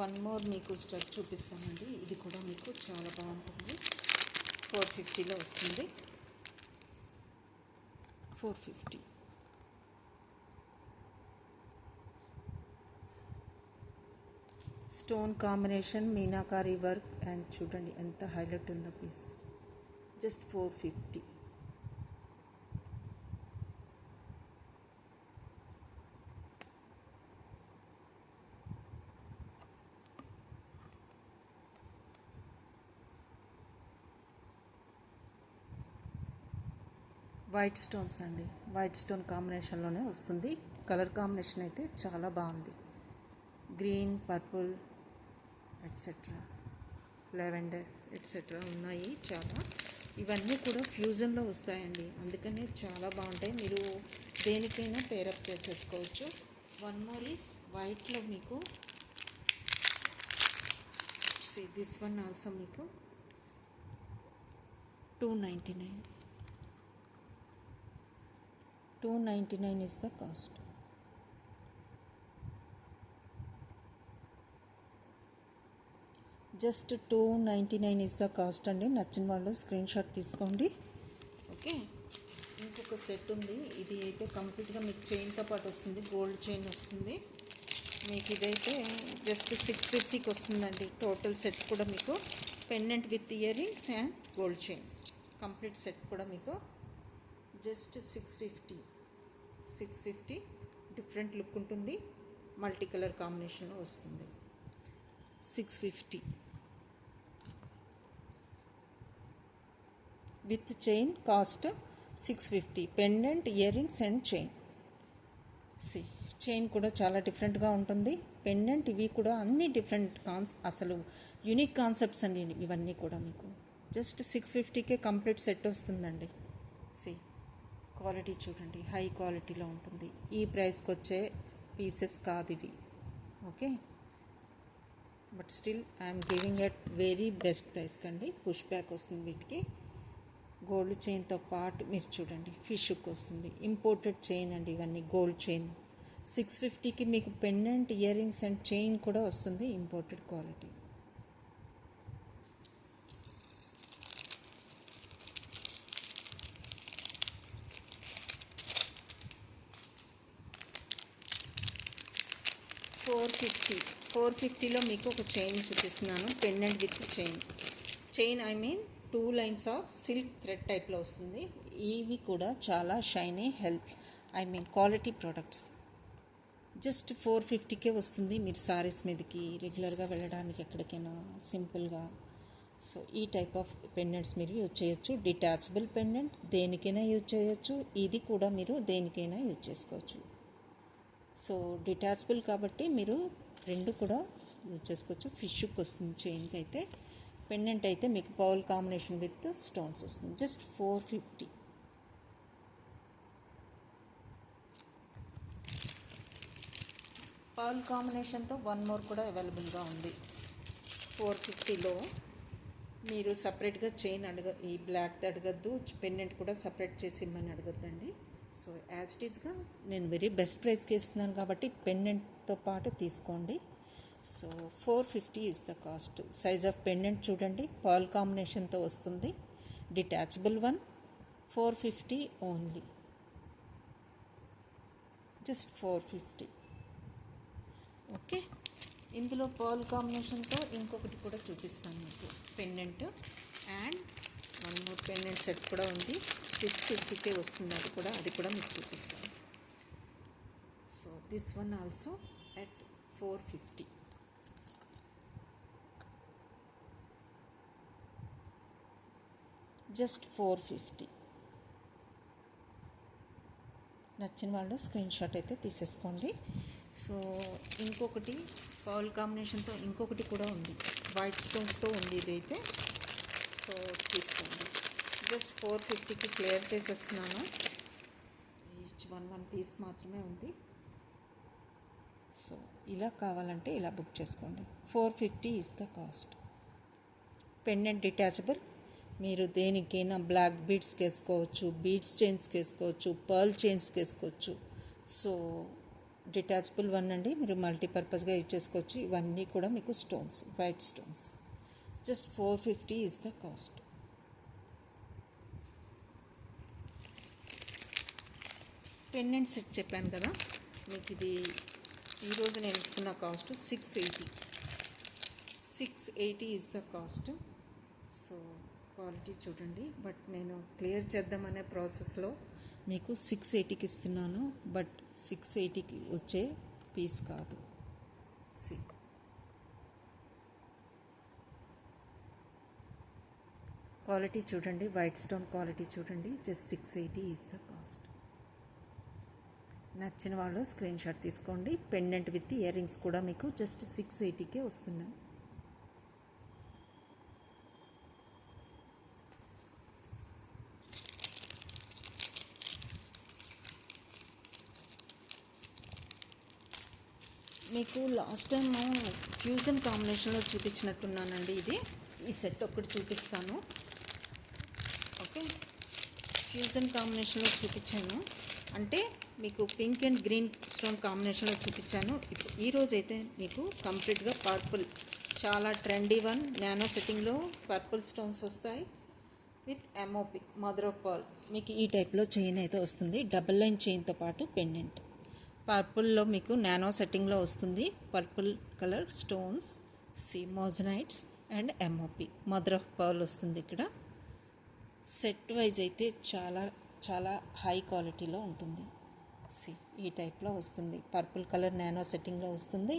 1 more మీకు స్టెప్ చూపిస్తానండి. ఇది కూడా మీకు చాలా బాగుంటుంది. 450లో వస్తుంది. 450. Stone combination, meenakari work, and చూడండి ఎంత హైలైట్ ఉందో పీస్. జస్ట్ 450. వైట్ స్టోన్స్ అండి, వైట్ స్టోన్ కాంబినేషన్లోనే వస్తుంది. కలర్ కాంబినేషన్ అయితే చాలా బాగుంది. Green, purple, etcetera, lavender etcetera ఉన్నాయి చాలా. ఇవన్నీ కూడా ఫ్యూజన్లో వస్తాయండి, అందుకనే చాలా బాగుంటాయి. మీరు దేనికైనా పేరప్ చేసేసుకోవచ్చు. 1 more ఈజ్ వైట్లో మీకు దిస్ వన్ ఆల్సో మీకు 299. 299 is the cost. Just 299 is the cost అండి. నచ్చిన వాళ్ళు స్క్రీన్ షాట్ తీసుకోండి. ఓకే, ఇంకొక సెట్ ఉంది. ఇది అయితే కంప్లీట్గా మీకు చైన్తో పాటు వస్తుంది, గోల్డ్ చైన్ వస్తుంది మీకు. ఇదైతే జస్ట్ 650కి వస్తుందండి. టోటల్ సెట్ కూడా మీకు pendant with ear rings and gold chain complete set కూడా మీకు జస్ట్ 650. డిఫరెంట్ లుక్ ఉంటుంది, మల్టీ కలర్ కాంబినేషన్లో వస్తుంది. 650 with chain cost 650. Pendant, ear rings and chain. Chain కూడా చాలా డిఫరెంట్గా ఉంటుంది. పెండెంట్ ఇవి కూడా అన్ని డిఫరెంట్ అసలు యూనిక్ కాన్సెప్ట్స్ అండి ఇవన్నీ కూడా మీకు. జస్ట్ 650కే కంప్లీట్ సెట్ వస్తుందండి. క్వాలిటీ చూడండి, హై క్వాలిటీలో ఉంటుంది. ఈ ప్రైస్కి వచ్చే పీసెస్ కాదు ఇవి. Okay, but still I'm giving at very best price కండి. పుష్ బ్యాక్ వస్తుంది వీటికి. గోల్డ్ చైన్తో పాటు మీరు చూడండి ఫిష్ హుక్ వస్తుంది. ఇంపోర్టెడ్ చైన్ అండి ఇవన్నీ, గోల్డ్ చైన్. 650కి మీకు pendant, ear rings and chain కూడా వస్తుంది, ఇంపోర్టెడ్ క్వాలిటీ. ఫోర్ ఫిఫ్టీలో మీకు ఒక చైన్ చూపిస్తున్నాను, pendant with chain I mean 2 lines of silk thread టైప్లో వస్తుంది. ఇవి కూడా చాలా షైనీ, క్వాలిటీ ప్రోడక్ట్స్. జస్ట్ 450కే వస్తుంది. మీరు సారీస్ మీదకి రెగ్యులర్గా వెళ్ళడానికి ఎక్కడికైనా సింపుల్గా. సో ఈ టైప్ ఆఫ్ పెండెంట్స్ మీరు యూజ్ చేయొచ్చు. డిటాచబుల్ పెండెంట్ దేనికైనా యూజ్ చేయొచ్చు. ఇది కూడా మీరు దేనికైనా యూజ్ చేసుకోవచ్చు. సో డిటాచబుల్ కాబట్టి మీరు 2 కూడా యూజ్ చేసుకోవచ్చు. ఫిష్ హుక్ వస్తుంది చైన్కి అయితే. పెండెంట్ అయితే మీకు పౌల్ కాంబినేషన్ విత్ స్టోన్స్ వస్తుంది. జస్ట్ 450. పౌల్ కాంబినేషన్తో 1 more కూడా అవైలబుల్గా ఉంది 450లో. మీరు సపరేట్గా చైన్ ఈ బ్లాక్ది అడగద్దు, పెండెంట్ కూడా సపరేట్ చేసి ఇమ్మని అడగద్దండి. సో యాజ్ ఇట్ ఈస్గా నేను వెరీ బెస్ట్ ప్రైస్కి ఇస్తున్నాను కాబట్టి పెండెంట్తో పాటు తీసుకోండి. So 450 is the cost. Size of pendant చూడండి, పర్ల్ కాంబినేషన్తో వస్తుంది, detachable one, 450 only, just 450. Okay, ఇందులో పర్ల్ కాంబినేషన్తో ఇంకొకటి కూడా చూపిస్తాను మీకు, pendant and one more pendant set కూడా ఉంది, 650కే వస్తుంది, అది కూడా మీకు చూపిస్తాను. So this one also at 450. Just 450. నచ్చిన వాళ్ళు స్క్రీన్ షాట్ అయితే తీసేసుకోండి. సో ఇంకొకటి పర్ల్ కాంబినేషన్తో ఇంకొకటి కూడా ఉంది, వైట్ స్టోన్స్తో ఉంది ఇదైతే. సో తీసుకోండి, జస్ట్ 450కి క్లియర్ చేసేస్తున్నాను. ఈచ్ వన్ పీస్ మాత్రమే ఉంది. సో ఇలా కావాలంటే ఇలా బుక్ చేసుకోండి. 450 is the cost. Pendant detachable, మీరు దేనికైనా బ్లాక్ బీడ్స్కి వేసుకోవచ్చు, బీడ్స్ చైన్స్కి వేసుకోవచ్చు, పర్ల్ చైన్స్కి వేసుకోవచ్చు. సో డిటాచబుల్ వన్ అండి, మీరు మల్టీపర్పస్గా యూజ్ చేసుకోవచ్చు. ఇవన్నీ కూడా మీకు stones, white stones. Just 450 is the cost. Pendant set చెప్పాను కదా మీకు, ఇది ఈరోజు నేను ఇస్తున్న cost 680 is the cost. So quality చూడండి, బట్ నేను క్లియర్ చేద్దామనే ప్రాసెస్లో మీకు 680కి ఇస్తున్నాను, బట్ 680కి వచ్చే పీస్ కాదు. సి క్వాలిటీ చూడండి, వైట్ స్టోన్ క్వాలిటీ చూడండి, జస్ట్ 680 ఈజ్ ద కాస్ట్. నచ్చిన వాళ్ళు స్క్రీన్ షాట్ తీసుకోండి. పెండెంట్ విత్ ఇయర్ రింగ్స్ కూడా మీకు జస్ట్ 680కే వస్తున్నాయి. మీకు లాస్ట్ టైం ఫ్యూజన్ కాంబినేషన్లో చూపించినట్టున్నానండి. ఈ సెట్ ఒక్కటి చూపిస్తాను. ఓకే, ఫ్యూజన్ కాంబినేషన్లో చూపించాను, అంటే మీకు పింక్ అండ్ గ్రీన్ స్టోన్ కాంబినేషన్లో చూపించాను. ఇప్పుడు ఈరోజైతే మీకు కంప్లీట్గా పర్పుల్, చాలా ట్రెండీ వన్, నానో సెట్టింగ్లో పర్పుల్ స్టోన్స్ వస్తాయి with MOP, mother of pearl. మీకు ఈ టైప్లో చైన్ అయితే వస్తుంది, డబుల్ లైన్ చైన్తో పాటు పెండెంట్. పర్పుల్లో మీకు నానో సెట్టింగ్లో వస్తుంది, purple colour stones, మోజనైట్స్ and MOP, mother of pearl వస్తుంది. ఇక్కడ సెట్ వైజ్ అయితే చాలా చాలా హై క్వాలిటీలో ఉంటుంది. ఈ టైప్లో వస్తుంది, పర్పుల్ కలర్ నానో సెట్టింగ్లో వస్తుంది,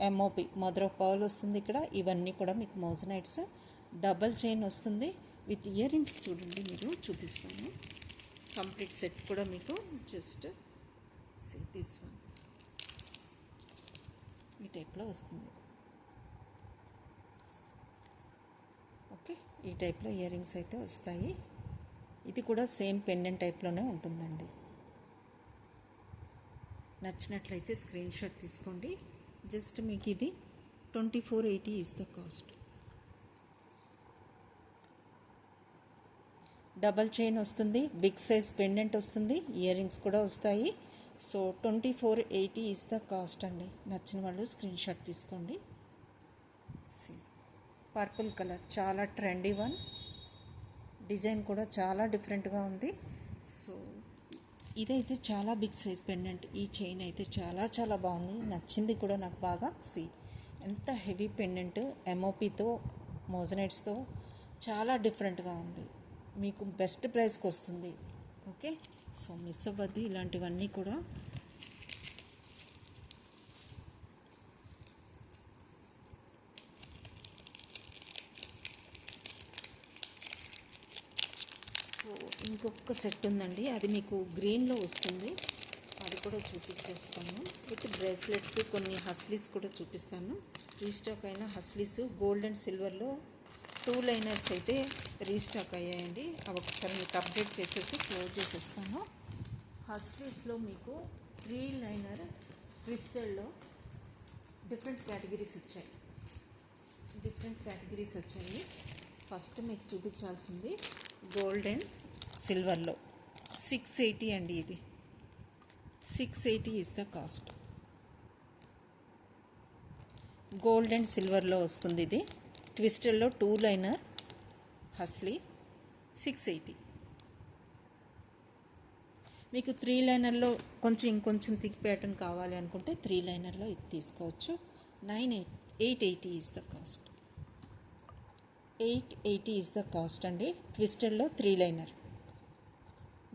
ఎంఓపి మదర్ ఆఫ్ పర్ల్ వస్తుంది. ఇక్కడ ఇవన్నీ కూడా మీకు మోజనైట్స్, డబల్ చైన్ వస్తుంది విత్ ఇయర్ రింగ్స్. చూడండి, మీరు చూపిస్తాను కంప్లీట్ సెట్ కూడా మీకు. జస్ట్ దిస్ వన్ ఈ టైప్లో వస్తుంది. ఓకే, ఈ టైప్లో ఇయర్ రింగ్స్ అయితే వస్తాయి. ఇది కూడా సేమ్ పెండెంట్ టైప్లోనే ఉంటుందండి. నచ్చినట్లయితే స్క్రీన్ షాట్ తీసుకోండి. జస్ట్ మీకు ఇది 2480 is the cost. Double chain వస్తుంది, బిగ్ సైజ్ పెండెంట్ వస్తుంది, ఇయర్ రింగ్స్ కూడా వస్తాయి. సో 2480 ఈజ్ ద కాస్ట్ అండి. నచ్చిన వాళ్ళు స్క్రీన్ షాట్ తీసుకోండి. పర్పుల్ కలర్ చాలా ట్రెండీ వన్, డిజైన్ కూడా చాలా డిఫరెంట్గా ఉంది. సో ఇదైతే చాలా బిగ్ సైజ్ పెండెంట్. ఈ చైన్ అయితే చాలా చాలా బాగుంది, నచ్చింది కూడా నాకు బాగా. ఎంత హెవీ పెండెంట్, ఎంఓపితో మోజనైట్స్తో చాలా డిఫరెంట్గా ఉంది, మీకు బెస్ట్ ప్రైస్కి వస్తుంది. ఓకే, సో మిస్ అవ్వద్దు ఇలాంటివన్నీ కూడా. సో ఇంకొక సెట్ ఉందండి, అది మీకు గ్రీన్లో వస్తుంది, అది కూడా చూపించేస్తాను. విత్ బ్రేస్లెట్స్, కొన్ని హస్లీస్ కూడా చూపిస్తాను. రీస్టాక్ అయిన హస్లీస్ గోల్డ్ అండ్ సిల్వర్లో 2 లైనర్స్ అయితే రీస్టాక్ అయ్యాయండి. అవి ఒకసారి మీకు అప్డేట్ చేసేసి క్లోజ్ చేసేస్తాను. హస్లీస్లో మీకు 3 లైనర్ క్రిస్టల్లో డిఫరెంట్ కేటగిరీస్ వచ్చాయి. ఫస్ట్ మీకు చూపించాల్సింది గోల్డ్ అండ్ సిల్వర్లో 680 అండి. ఇది 680 is the cost. Gold and సిల్వర్లో వస్తుంది. ఇది ట్విస్టర్లో 2 లైనర్ హస్లీ 680. మీకు 3 లైనర్లో ఇంకొంచెం థిక్ ప్యాటర్న్ కావాలి అనుకుంటే 3 లైనర్లో ఇది తీసుకోవచ్చు. 880 is the cost. 880 is the cost అండి. ట్విస్టర్లో 3 లైనర్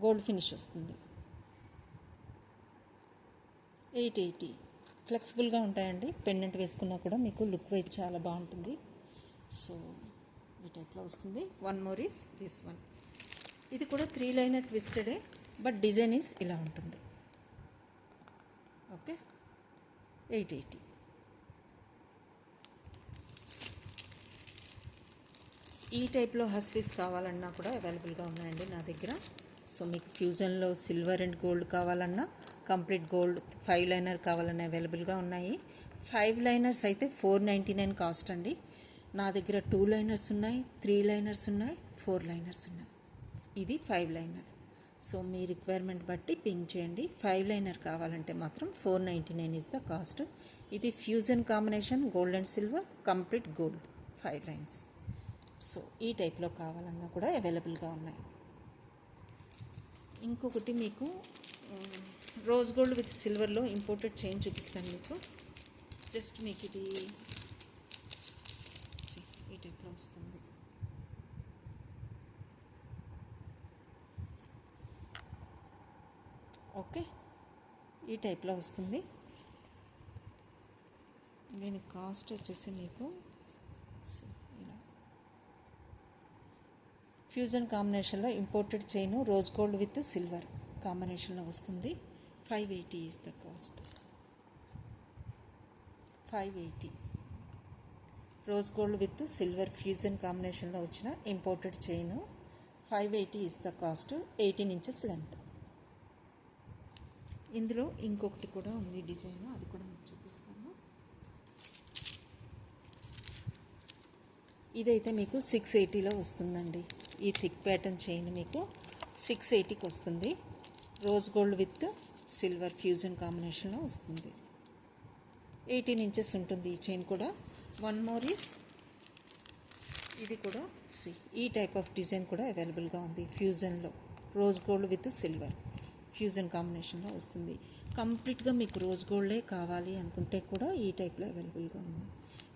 గోల్డ్ ఫినిష్ వస్తుంది. 880 ఫ్లెక్సిబుల్గా ఉంటాయండి. పెండెంట్ వేసుకున్నా కూడా మీకు లుక్ వైజ్ చాలా బాగుంటుంది. సో ఈ టైప్లో వస్తుంది. One more is this one. ఇది కూడా 3 లైనర్ ట్విస్టెడే, బట్ డిజైన్ ఈస్ ఇలా ఉంటుంది. ఓకే, 880. ఈ టైప్లో హస్లీస్ కావాలన్నా కూడా అవైలబుల్గా ఉన్నాయండి నా దగ్గర. సో మీకు ఫ్యూజన్లో సిల్వర్ అండ్ గోల్డ్ కావాలన్నా, కంప్లీట్ గోల్డ్ 5 లైనర్ కావాలన్నా అవైలబుల్గా ఉన్నాయి. 5 లైనర్స్ అయితే 499 కాస్ట్ అండి. నా దగ్గర 2 లైనర్స్ ఉన్నాయి, 3 లైనర్స్ ఉన్నాయి, 4 లైనర్స్ ఉన్నాయి. ఇది 5 లైనర్. సో మీ రిక్వైర్మెంట్ బట్టి పింక్ చేయండి. 5 లైనర్ కావాలంటే మాత్రం 499 ఈజ్ ద కాస్ట్. ఇది fusion combination gold and silver, complete gold 5 lines. So ఈ టైప్లో కావాలన్నా కూడా అవైలబుల్గా ఉన్నాయి. ఇంకొకటి మీకు రోజ్ గోల్డ్ విత్ సిల్వర్లో ఇంపోర్టెడ్ చైన్ చూపిస్తాను మీకు. జస్ట్ మీకు ఇది ఈ టైప్లో వస్తుంది. ఓకే, ఈ టైప్లో వస్తుంది. దీని కాస్ట్ వచ్చేసి మీకు ఇలా ఫ్యూజన్ కాంబినేషన్లో imported chain rose gold with silver కాంబినేషన్లో వస్తుంది. 580 is the cost. 580 rose gold with silver fusion కాంబినేషన్లో వచ్చిన imported chain. 580 is the cost. 18 inches length. ఇందులో ఇంకొకటి కూడా ఉంది డిజైన్, అది కూడా మీకు చూపిస్తాను. ఇదైతే మీకు 680లో వస్తుందండి. ఈ థిక్ ప్యాటర్న్ చైన్ మీకు 680కి వస్తుంది. Rose gold with silver fusion కాంబినేషన్లో వస్తుంది. 18 ఇంచెస్ ఉంటుంది ఈ చైన్ కూడా. వన్ మోర్ ఈస్ ఇది కూడా ఈ టైప్ ఆఫ్ డిజైన్ కూడా అవైలబుల్గా ఉంది. ఫ్యూజన్లో rose gold with silver fusion కాంబినేషన్లో వస్తుంది. కంప్లీట్గా మీకు రోజ్ గోల్డే కావాలి అనుకుంటే కూడా ఈ టైప్లో అవైలబుల్గా ఉంది.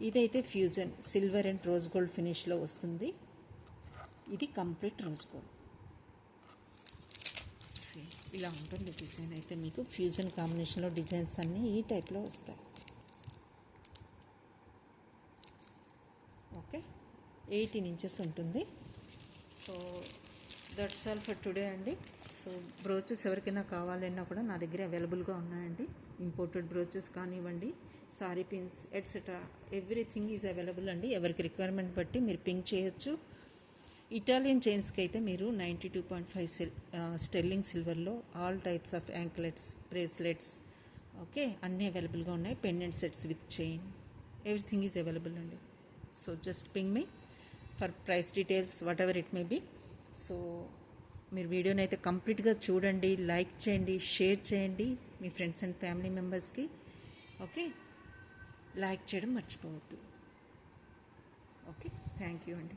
ఇదైతే fusion silver and rose gold ఫినిష్లో వస్తుంది. ఇది కంప్లీట్ రోజ్ గోల్డ్. ఇలా ఉంటుంది డిజైన్. అయితే మీకు ఫ్యూజన్ కాంబినేషన్లో డిజైన్స్ అన్నీ ఈ టైప్లో వస్తాయి. ఓకే, 18 ఇంచెస్ ఉంటుంది. So that's all for today అండి. సో బ్రోచెస్ ఎవరికైనా కావాలన్నా కూడా నా దగ్గర అవైలబుల్గా ఉన్నాయండి. ఇంపోర్టెడ్ బ్రోచెస్ కానివ్వండి, sorry pins etcetera everything is available అండి. ఎవరికి రిక్వైర్మెంట్ బట్టి మీరు పింక్ చేయొచ్చు. ఇటాలియన్ చైన్స్కి అయితే మీరు 92.5 స్టెర్లింగ్ సిల్వర్లో all types of anklets, bracelets, okay అన్నీ అవైలబుల్గా ఉన్నాయి. Pendant sets with chain everything is available అండి. So just ping me for price details whatever it may be. So మీరు వీడియోని అయితే కంప్లీట్గా చూడండి, లైక్ చేయండి, షేర్ చేయండి మీ ఫ్రెండ్స్ అండ్ ఫ్యామిలీ మెంబర్స్కి. ఓకే, లైక్ చేయడం మర్చిపోవద్దు. ఓకే, థ్యాంక్ యూ అండి.